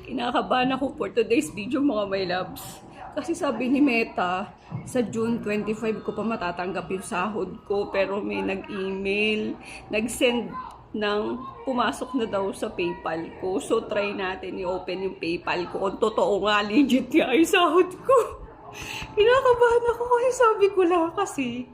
Kinakabahan ako for today's video mga my loves. Kasi sabi ni Meta, sa June 25 ko pa matatanggap yung sahod ko. Pero may nag-email, nag-send ng pumasok na daw sa PayPal ko. So try natin i-open yung PayPal ko. Kung totoo nga, legit nga yung sahod ko. Kinakabahan ako kasi sabi ko lang kasi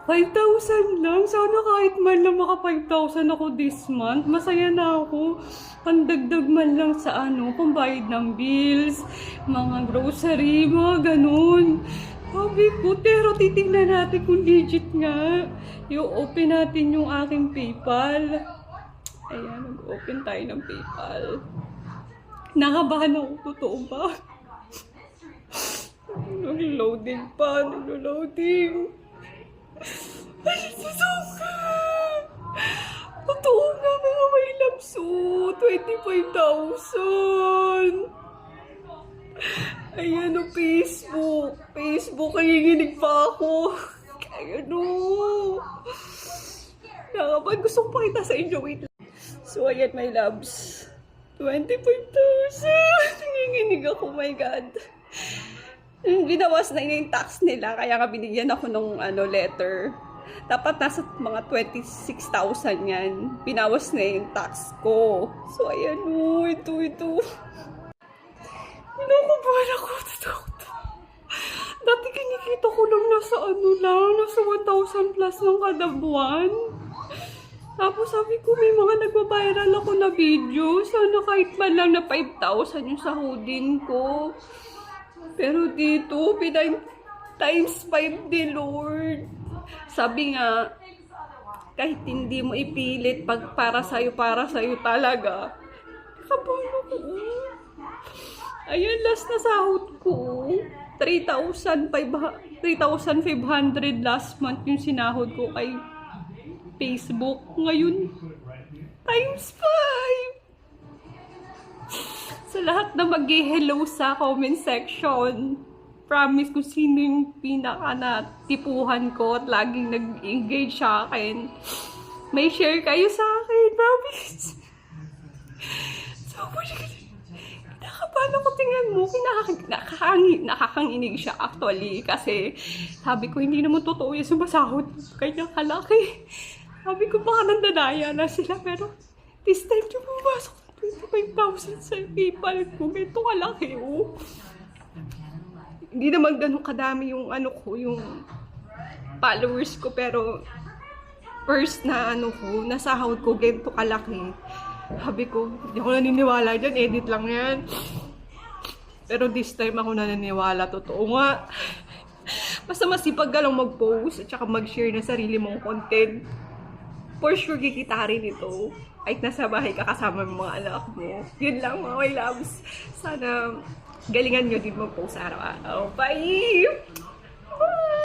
5,000 lang. Sana kahit man lang maka 5,000 ako this month. Masaya na ako. Pandagdag man lang sa pambayad ng bills, mga grocery, mga ganun. Sabi ko, pero titignan natin kung legit nga. I-open natin yung aking PayPal. Ayan, nag-open tayo ng PayPal. Nakabahan ako, totoo ba? Nag-loading pa, nag-loading. Ay, susuka! Totoo nga mga may lapso, 25,000. Ayan o, Facebook. Facebook, nanginginig pa ako. Ayan o. Nakapag gusto ko pakita sa inyo. Wait lang. So, ayan my loves. 25,000. Nanginginig ako, my God. Binawas na yung tax nila, kaya nga binigyan ako ng letter. Dapat nasa mga 26,000 yan. Binawas na yung tax ko. So, ayan o. Ito. Kinakabahan ako. Dati kinikita ko lang nasa nasa 1,000 plus ng kada buwan. Tapos sabi ko, may mga nagbabiral ako na video. Sana kahit man lang na 5,000 yung sahodin ko. Pero dito, times 5 din, Lord. Sabi nga, kahit hindi mo ipilit, pag para sa'yo talaga. Kabahan ako. Ayan, last na sahod ko. 3,500 last month yung sinahod ko kay Facebook. Ngayon, times 5. Sa lahat na mag-hello sa comment section, promise kung sino yung pinaka-natipuhan ko at laging nag-engage sa akin. May share kayo sa akin, promise. So, nakakabahan ako, tingnan mo, nakakanginig siya actually kasi sabi ko hindi naman totoo yung sumasahod kanya kalaki. Sabi ko baka nandadaya na sila pero this time yung pumasok 25,000 sa PayPal ko, ito kalaki oh. Hindi naman ganun kadami yung yung followers ko pero first na nasahod ko ganito kalaki. Sabi ko, hindi ako naniniwala dyan, edit lang yan. Pero this time ako naniniwala, totoo nga. Basta masipag ka lang mag-post at saka mag-share ng sarili mong content. For sure, kikita rin ito. Kahit nasa bahay ka kasama ng mga anak mo. Yun lang mga my loves. Sana galingan nyo din mag-post araw-araw. Bye! Bye!